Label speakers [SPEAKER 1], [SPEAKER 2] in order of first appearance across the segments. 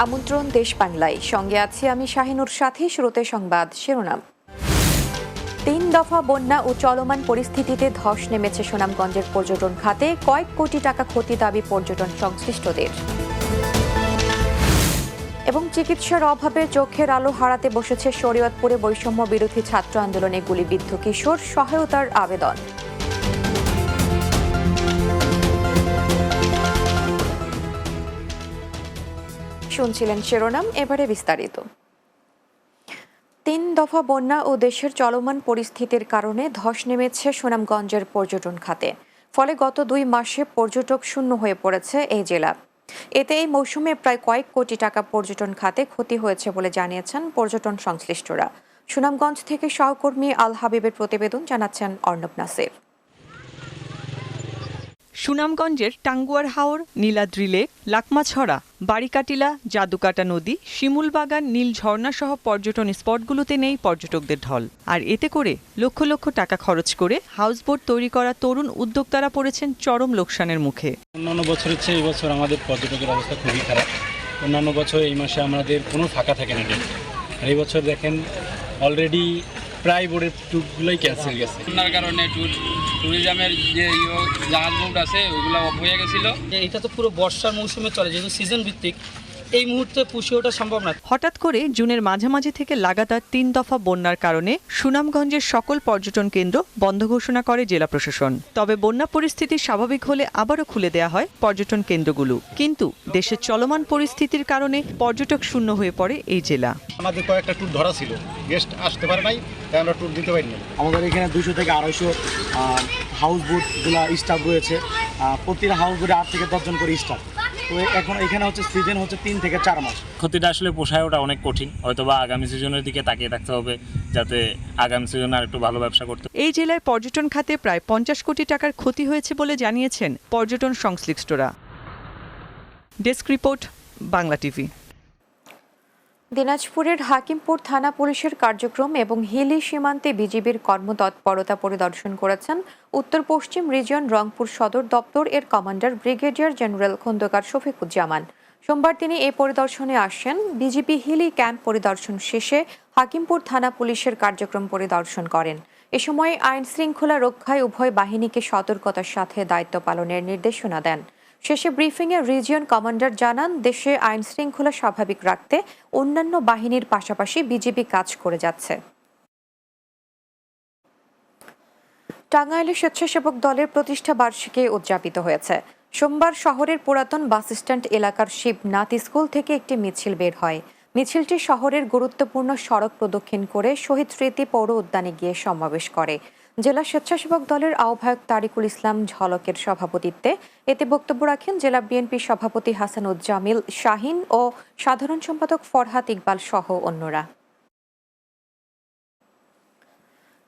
[SPEAKER 1] আমন্ত্রণ দেশ বাংলায়, সঙ্গে আছি আমি শাহিনুর। সাথে শুরুতে সংবাদ শিরোনাম। ৩ দফা বন্যা ও চলমান পরিস্থিতিতে ধস নেমেছে সুনামগঞ্জের পর্যটন খাতে, কয়েক কোটি টাকা ক্ষতি দাবি পর্যটন সংশ্লিষ্টদের। এবং চিকিৎসার অভাবে চোখের আলো হারাতে বসেছে শরীয়তপুরে বৈষম্য বিরোধী ছাত্র আন্দোলনে গুলিবিদ্ধ কিশোর, সহায়তার আবেদন। শুনছিলেন শিরোনাম, এবারে বিস্তারিত। ৩ দফা বন্যা ও দেশের চলমান পরিস্থিতির কারণে ধস নেমেছে সুনামগঞ্জের পর্যটন খাতে। ফলে গত ২ মাসে পর্যটক শূন্য হয়ে পড়েছে এই জেলা। এতে এই মৌসুমে প্রায় কয়েক কোটি টাকা পর্যটন খাতে ক্ষতি হয়েছে বলে জানিয়েছেন পর্যটন সংশ্লিষ্টরা। সুনামগঞ্জ থেকে সহকর্মী আল হাবিবের প্রতিবেদন, জানাচ্ছেন অর্ণব নাসির।
[SPEAKER 2] সুনামগঞ্জের টাঙ্গুয়ার হাওর, নীলাদ্রি লেক, লাকমাছড়া, বাড়িকাটিলা, জাদুকাটা নদী, শিমুলবাগান, নীল ঝর্ণা সহ পর্যটন স্পটগুলোতে নেই পর্যটকদের ঢল। আর এতে করে লক্ষ লক্ষ টাকা খরচ করে হাউসবোট তৈরি করা তরুণ উদ্যোক্তারা পড়েছেন চরম লোকসানের মুখে।
[SPEAKER 3] অন্যান্য বছরের চেয়ে এই বছর আমাদের পর্যটকের অবস্থা খুবই খারাপ। অন্যান্য বছর এই মাসে আমাদের কোনো ফাঁকা থাকে না, আর এই বছর দেখেন অলরেডি প্রায় বোর্ডের ট্যুরগুলোই ক্যান্সেল গেছে।
[SPEAKER 4] বন্যার কারণে ট্যুরিজমের যে জাহাজ বোট আছে ওইগুলো অফ হয়ে গেছিল।
[SPEAKER 5] এটা তো পুরো বর্ষার মৌসুমে চলে, যেহেতু সিজন ভিত্তিক, এই মুহূর্তে পুষিয়ে ওঠা সম্ভব না।
[SPEAKER 2] হঠাৎ করে জুনের মাঝামাঝি থেকে লাগাতার ৩ দফা বন্যার কারণে সুনামগঞ্জের সকল পর্যটন কেন্দ্র বন্ধ ঘোষণা করে জেলা প্রশাসন। তবে বন্যা পরিস্থিতি স্বাভাবিক হলে আবারও খুলে দেওয়া হয় পর্যটন কেন্দ্রগুলো। কিন্তু দেশের চলমান পরিস্থিতির কারণে পর্যটক শূন্য হয়ে পড়ে এই জেলা।
[SPEAKER 6] আমাদের কয়েকটা ট্যুর ধরা ছিল, গেস্ট আসতে পারে নাই, তাই আমরা ট্যুর দিতে পারিনি। আমাদের এখানে 200 থেকে 250 হাউস বোটগুলো স্টাফ রয়েছে। প্রতিটা হাউস বোটে 8 থেকে 10 জন করে স্টাফ। তো এখন এখানে হচ্ছে সিজন হচ্ছে 3 থেকে 4 মাস।
[SPEAKER 3] ক্ষতিটা আসলে পোষায় ওটা অনেক কঠিন, হয়তোবা আগামী সিজনের দিকে তাকিয়ে থাকতে হবে, যাতে আগামী সিজনে আর একটু ভালো ব্যবসা করতে।
[SPEAKER 2] এই জেলায় পর্যটন খাতে প্রায় 50 কোটি টাকার ক্ষতি হয়েছে বলে জানিয়েছেন পর্যটন সংশ্লিষ্টরা। Desk report, Bangla TV.
[SPEAKER 1] দিনাজপুরের হাকিমপুর থানা পুলিশের কার্যক্রম এবং হিলি সীমান্তে বিজিবির কর্মতৎপরতা পরিদর্শন করেছেন উত্তর পশ্চিম রিজিয়ন রংপুর সদর দপ্তর এর commander brigadier general Khandakar Shafiquzzaman. সোমবার তিনি এই পরিদর্শনে আসেন। বিজিবি হিলি ক্যাম্প পরিদর্শন শেষে হাকিমপুর থানা পুলিশের কার্যক্রম পরিদর্শন করেন। এ সময় আইন শৃঙ্খলা রক্ষায় উভয় বাহিনীকে সতর্কতার সাথে দায়িত্ব পালনের নির্দেশনা দেন। শেষে ব্রিফিংয়ে রিজিয়ন কমান্ডার জানান, দেশে আইন শৃঙ্খলা স্বাভাবিক রাখতে অন্যান্য বাহিনীর পাশাপাশি বিজিবি কাজ করে যাচ্ছে। টাঙ্গাইলে স্বেচ্ছাসেবক দলের প্রতিষ্ঠা বার্ষিকী উদযাপিত হয়েছে। সোমবার শহরের পুরাতন বাসস্ট্যান্ড এলাকার শিবনাথ স্কুল থেকে একটি মিছিল বের হয়। মিছিলটি শহরের গুরুত্বপূর্ণ সড়ক প্রদক্ষিণ করে শহীদ স্মৃতি পৌর উদ্যানে গিয়ে সমাবেশ করে। জেলা স্বেচ্ছাসেবক দলের আহ্বায়ক তারিকুল ইসলাম ঝলকের সভাপতিত্বে এতে বক্তব্য রাখেন জেলা বিএনপি সভাপতি হাসানুজ্জামিল শাহিন ও সাধারণ সম্পাদক ফরহাদ ইকবাল সহ অন্যরা।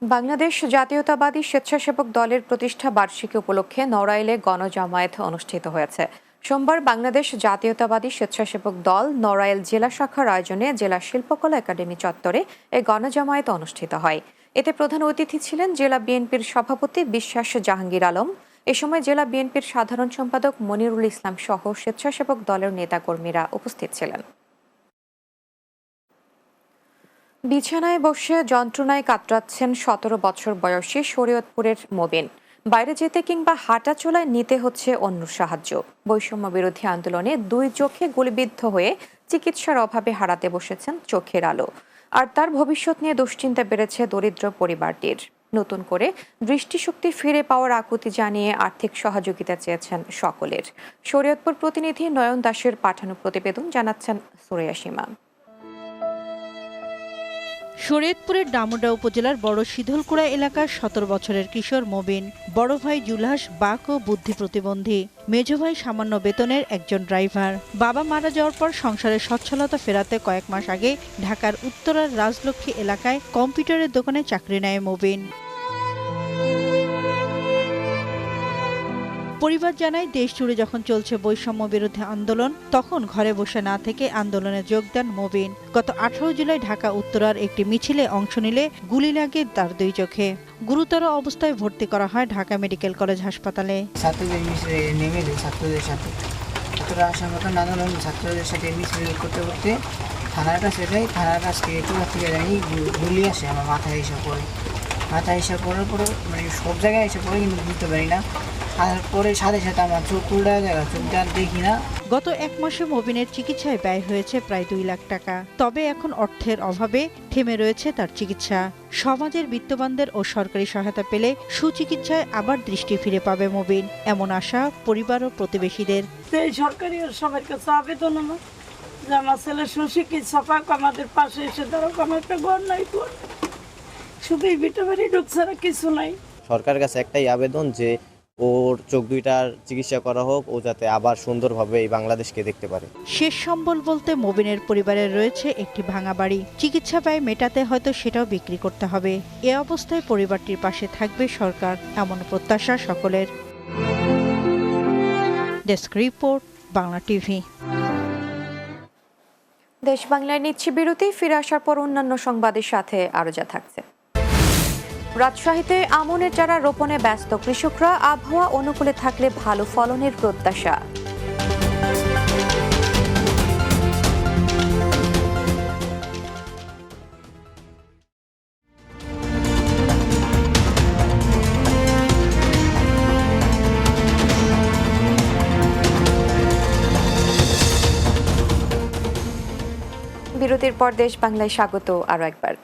[SPEAKER 1] বাংলাদেশ জাতীয়তাবাদী স্বেচ্ছাসেবক দলের প্রতিষ্ঠা বার্ষিকী উপলক্ষে নড়াইলে গণজামায়াত অনুষ্ঠিত হয়েছে। সোমবার বাংলাদেশ জাতীয়তাবাদী স্বেচ্ছাসেবক দল নড়াইল জেলা শাখার আয়োজনে জেলা শিল্পকলা একাডেমি চত্বরে এই গণজামায়াত অনুষ্ঠিত হয়। এতে প্রধান অতিথি ছিলেন জেলা বিএনপির সভাপতি বিশ্বাস জাহাঙ্গীর আলম। এ সময় জেলা বিএনপির সাধারণ সম্পাদক মনিরুল ইসলাম সহ স্বেচ্ছাসেবক দলের নেতাকর্মীরা উপস্থিত ছিলেন। বিছানায় বসে যন্ত্রণায় কাতরাচ্ছেন 17 বছর বয়সী শরীয়তপুরের মবিন। বাইরে যেতে কিংবা হাঁটা চলায় নিতে হচ্ছে অন্য সাহায্য। বৈষম্য বিরোধী আন্দোলনে 2 চোখে গুলিবিদ্ধ হয়ে চিকিৎসার অভাবে হারাতে বসেছেন চোখের আলো। আর তার ভবিষ্যৎ নিয়ে দুশ্চিন্তা বেড়েছে দরিদ্র পরিবারটির। নতুন করে দৃষ্টিশক্তি ফিরে পাওয়ার আকুতি জানিয়ে আর্থিক সহযোগিতা চেয়েছেন সকলের। শরীয়তপুর প্রতিনিধি নয়ন দাসের পাঠানো প্রতিবেদন, জানাচ্ছেন সুরেয়া সীমা।
[SPEAKER 7] শরীয়তপুরের ডামুডা উপজেলার বড় শীতলকুড়া এলাকার 17 বছরের কিশোর মবিন। বড় ভাই জুলহাস বাক ও বুদ্ধি প্রতিবন্ধী, মেজ ভাই সামান্য বেতনের একজন ড্রাইভার। বাবা মারা যাওয়ার পর সংসারের সচ্ছলতা ফেরাতে কয়েক মাস আগে ঢাকার উত্তরার রাজলক্ষ্মী এলাকায় কম্পিউটারের দোকানে চাকরি নেয় মবিন। পরিবার জানায়, দেশ জুড়ে যখন চলছে বৈষম্য বিরোধী আন্দোলন, তখন ঘরে বসে না থেকে আন্দোলনে যোগ দেন মবিন। গত 18 জুলাই ঢাকা উত্তরার একটি মিছিলে অংশ নিলে গুলি লাগে তার 2 চোখে। গুরুতর অবস্থায় ভর্তি করা হয় ঢাকা মেডিকেল কলেজ হাসপাতালে।
[SPEAKER 8] ছাত্রদের নেমে ছাত্রদের সাথে ছাত্ররা আসার মতো নানান ছাত্রদের সাথে মিছিল করতে করতে থানার কাছে যাই। থানার কাছ থেকে টোলা থেকে যাই গুলি আসে আমার মাথায় এসে পড়ে। মাথায় এসে পড়ার পরে মানে সব জায়গায় এসে পড়ে কিন্তু বুঝতে পারি না। তারপরে সাথে সাথে আমার চোখ উল্টা জায়গা চোখটা দেখি না।
[SPEAKER 7] গত 1 মাসে মবিনের চিকিৎসায় ব্যয় হয়েছে প্রায় 2 লাখ টাকা। তবে এখন অর্থের অভাবে থেমে রয়েছে তার চিকিৎসা। সমাজের বিত্তবানদের ও সরকারি সহায়তা পেলে সুচিকিৎসায় আবার দৃষ্টি ফিরে পাবে মবিন, এমন আশা পরিবার ও প্রতিবেশীদের।
[SPEAKER 9] এই সরকারি সবার কাছে আবেদন আমার যে আমার ছেলে সুচিকিৎসা পাক, আমাদের পাশে এসে ধরো আমার একটা ঘর নাই, শুধু এই ভিটাবাড়ি ঢুক ছাড়া কিছু নাই।
[SPEAKER 10] সরকারের কাছে একটাই আবেদন যে ওর চোখ দুইটার চিকিৎসা করা হোক, ও যাতে আবার সুন্দরভাবে এই বাংলাদেশকে দেখতে পারে।
[SPEAKER 7] শেষ সম্বল বলতে মবিনের পরিবারের রয়েছে একটি ভাঙা বাড়ি। চিকিৎসা ব্যয় মেটাতে হয়তো সেটাও বিক্রি করতে হবে। এ অবস্থায় পরিবারটির পাশে থাকবে সরকার, এমন প্রত্যাশা সকলের। Desk report, Bangla TV.
[SPEAKER 1] দেশ বাংলায় নিচ্ছি বিরতি, ফিরে আসার পর অন্যান্য সংবাদের সাথে আরো যা থাকছে। রাজশাহীতে আমনের চারা রোপণে ব্যস্ত কৃষকরা, আবহাওয়া অনুকূলে থাকলে ভালো ফলনের প্রত্যাশা। বিরতির পর দেশ বাংলায় স্বাগত আরো একবার।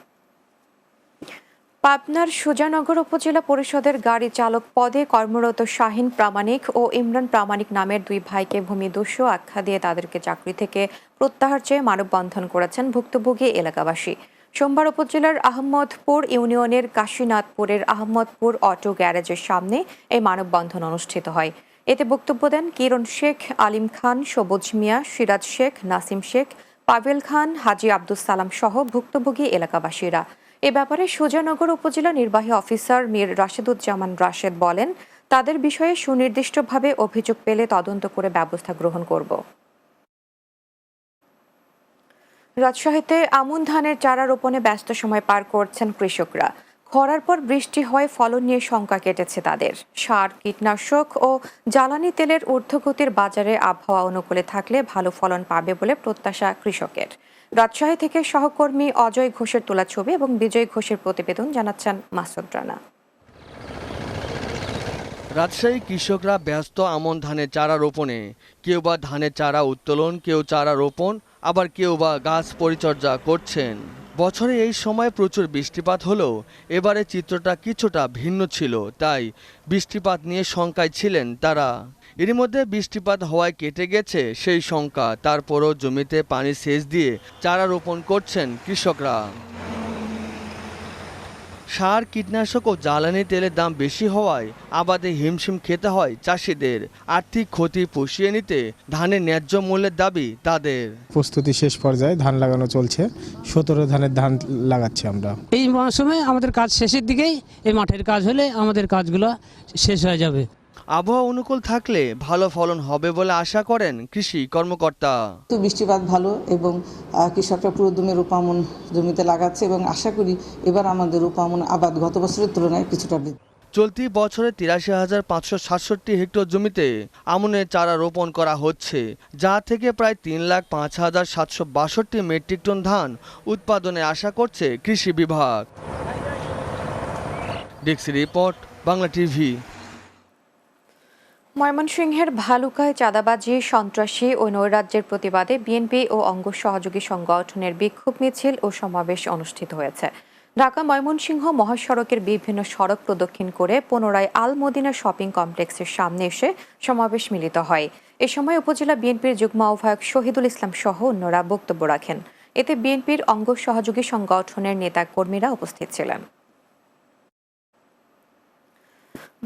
[SPEAKER 1] পাবনার সুজানগর উপজেলা পরিষদের গাড়ি চালক পদে কর্মরত শাহিন প্রামাণিক ও ইমরান প্রামাণিক নামের 2 ভাইকে ভূমিদস্যু আখ্যা দিয়ে তাদেরকে চাকরি থেকে প্রত্যাহার চেয়ে মানববন্ধন করেছেন ভুক্তভোগী এলাকাবাসী। সোমবার উপজেলার আহমদপুর ইউনিয়নের কাশীনাথপুরের আহমদপুর অটো গ্যারেজের সামনে এই মানববন্ধন অনুষ্ঠিত হয়। এতে বক্তব্য দেন কিরণ শেখ, আলিম খান, সবুজ মিয়া, সিরাজ শেখ, নাসিম শেখ, পাভেল খান, হাজি আব্দুল সালাম সহ ভুক্তভোগী এলাকাবাসীরা। এ ব্যাপারে সুজানগর উপজেলা নির্বাহী অফিসার মীর রাশেদুজ্জামান রাশেদ বলেন, তাদের বিষয়ে সুনির্দিষ্টভাবে অভিযোগ পেলে তদন্ত করে ব্যবস্থা গ্রহণ করব। রাজশাহীতে আমন ধানের চারা রোপণে ব্যস্ত সময় পার করছেন কৃষকরা। খরার পর বৃষ্টি হয় ফলন নিয়ে শঙ্কা কেটেছে তাদের। সার, কীটনাশক ও জ্বালানি তেলের ঊর্ধ্বগতির বাজারে আবহাওয়া অনুকূলে থাকলে ভালো ফলন পাবে বলে প্রত্যাশা কৃষকের। রাজশাহী থেকে সহকর্মী অজয় ঘোষের তোলা ছবি এবং বিজয় ঘোষের প্রতিবেদন জানাচ্ছেন মাসুদ রানা।
[SPEAKER 11] রাজশাহী কৃষকরা ব্যস্ত আমন ধানের চারা রোপণে। কেউ বা ধানের চারা উত্তোলন, কেউ চারা রোপণ, আবার কেউ বা গাছ পরিচর্যা করছেন। বছরে এই সময় প্রচুর বৃষ্টিপাত হলেও এবারে চিত্রটা কিছুটা ভিন্ন ছিল, তাই বৃষ্টিপাত নিয়ে শঙ্কায় ছিলেন তারা। এরই মধ্যে বৃষ্টিপাত হওয়ায় কেটে গেছে সেই শঙ্কা। তারপরও জমিতে পানি সেচ দিয়ে চারা রোপণ করছেন কৃষকরা। সার, কীটনাশক ও জ্বালানি তেলের দাম বেশি হওয়ায় আবাদে হিমশিম খেতে হয় চাষিদের। আর্থিক ক্ষতি পুষিয়ে নিতে ধানের ন্যায্য মূল্যের দাবি তাদের।
[SPEAKER 12] প্রস্তুতি শেষ পর্যায়ে, ধান লাগানো চলছে। 17 ধানের ধান লাগাচ্ছি আমরা।
[SPEAKER 13] এই মৌসুমে আমাদের কাজ শেষের দিকেই, এই মাঠের কাজ হলে আমাদের কাজগুলো শেষ হয়ে যাবে।
[SPEAKER 11] আবহাওয়া অনুকূল থাকলে ভালো ফলন হবে বলে আশা করেন কৃষি কর্মকর্তা।
[SPEAKER 14] তো বৃষ্টিপাত ভালো এবং কৃষকরা পুরো দমে রূপামন জমিতে লাগাচ্ছে এবং আশা করি এবার আমাদের রূপামন আবাদ গত বছরের তুলনায় কিছুটা বৃদ্ধি।
[SPEAKER 11] চলতি বছরে 83,567 হেক্টর জমিতে আমনের চারা রোপণ করা হচ্ছে, যা থেকে প্রায় 3,05,762 মেট্রিক টন ধান উৎপাদনে আশা করছে কৃষি বিভাগ। Desk report, Bangla TV.
[SPEAKER 1] ময়মনসিংহের ভালুকায় চাঁদাবাজি, সন্ত্রাসী ও নৈরাজ্যের প্রতিবাদে বিএনপি ও অঙ্গ সহযোগী সংগঠনের বিক্ষোভ মিছিল ও সমাবেশ অনুষ্ঠিত হয়েছে। ঢাকা ময়মনসিংহ মহাসড়কের বিভিন্ন সড়ক প্রদক্ষিণ করে পুনরায় আল মদিনা শপিং কমপ্লেক্সের সামনে এসে সমাবেশ মিলিত হয়। এ সময় উপজেলা বিএনপির যুগ্ম আহ্বায়ক শহীদুল ইসলাম সহ অন্যরা বক্তব্য রাখেন। এতে বিএনপির অঙ্গ সহযোগী সংগঠনের নেতা কর্মীরা উপস্থিত ছিলেন।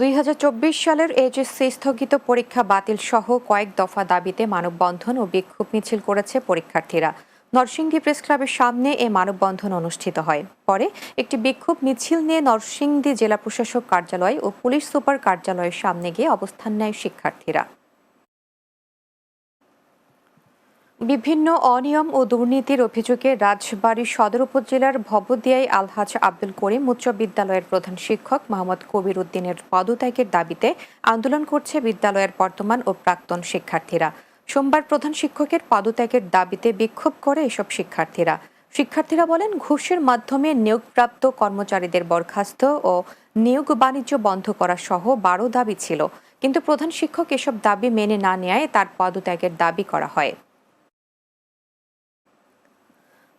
[SPEAKER 1] 2024 সালের এইচএসসি স্থগিত পরীক্ষা বাতিল সহ কয়েক দফা দাবিতে মানববন্ধন ও বিক্ষোভ মিছিল করেছে পরীক্ষার্থীরা। নরসিংদী প্রেস ক্লাবের সামনে এ মানববন্ধন অনুষ্ঠিত হয়। পরে একটি বিক্ষোভ মিছিল নিয়ে নরসিংদী জেলা প্রশাসক কার্যালয় ও পুলিশ সুপার কার্যালয়ের সামনে গিয়ে অবস্থান নেয় শিক্ষার্থীরা। বিভিন্ন অনিয়ম ও দুর্নীতির অভিযোগে রাজবাড়ী সদর উপজেলার ভবদিয়ায় আলহাজ আব্দুল করিম উচ্চ বিদ্যালয়ের প্রধান শিক্ষক মোহাম্মদ কবির উদ্দিনের পদত্যাগের দাবিতে আন্দোলন করছে বিদ্যালয়ের বর্তমান ও প্রাক্তন শিক্ষার্থীরা। সোমবার প্রধান শিক্ষকের পদত্যাগের দাবিতে বিক্ষোভ করে এসব শিক্ষার্থীরা বলেন, ঘুষের মাধ্যমে নিয়োগপ্রাপ্ত কর্মচারীদের বরখাস্ত ও নিয়োগ বাণিজ্য বন্ধ করা সহ 12 দাবি ছিল, কিন্তু প্রধান শিক্ষক এসব দাবি মেনে না নেওয়ায় তার পদত্যাগের দাবি করা হয়।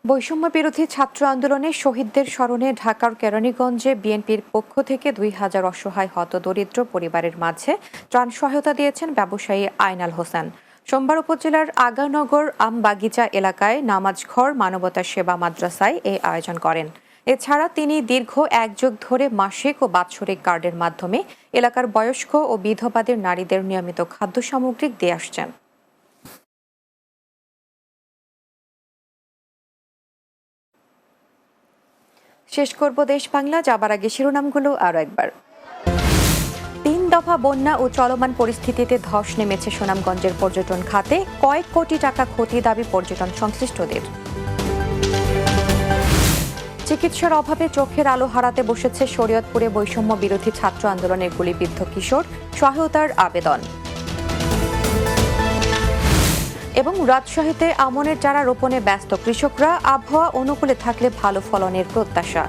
[SPEAKER 1] বৈষম্য বিরোধী ছাত্র আন্দোলনে শহীদদের স্মরণে ঢাকার কেরানীগঞ্জে বিএনপির পক্ষ থেকে 2000 অসহায় হতদরিদ্র পরিবারের মাঝে ত্রাণ সহায়তা দিয়েছেন ব্যবসায়ী আইনাল হোসেন। সোমবার উপজেলার আগানগর আমবাগিচা এলাকায় নামাজঘর মানবতা সেবা মাদ্রাসায় এই আয়োজন করেন। এছাড়া তিনি দীর্ঘ 1 যুগ ধরে মাসিক ও বাৎসরিক কার্ডের মাধ্যমে এলাকার বয়স্ক ও বিধবাদের নারীদের নিয়মিত খাদ্য সামগ্রী দিয়ে আসছেন। শেষ করব দেশ বাংলা, যাবার আগে শিরোনামগুলো আরও একবার। 3 দফা বন্যা ও চলমান পরিস্থিতিতে ধস নেমেছে সুনামগঞ্জের পর্যটন খাতে, কয়েক কোটি টাকা ক্ষতি দাবি পর্যটন সংশ্লিষ্টদের। চিকিৎসার অভাবে চোখের আলো হারাতে বসেছে শরীয়তপুরে বৈষম্য বিরোধী ছাত্র আন্দোলনের গুলিবিদ্ধ কিশোর, সহায়তার আবেদন। এবং রাজশাহীতে আমনের চারা রোপণে ব্যস্ত কৃষকরা, আবহাওয়া অনুকূলে থাকলে ভালো ফলনের প্রত্যাশা।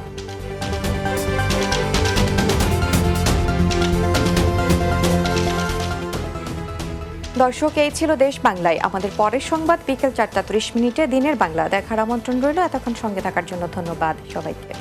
[SPEAKER 1] দর্শক, এই ছিল দেশ বাংলায়। আমাদের পরের সংবাদ বিকেল 4টা 30 মিনিটে দিনের বাংলা দেখার আমন্ত্রণ রইল। এতক্ষণ সঙ্গে থাকার জন্য ধন্যবাদ সবাইকে।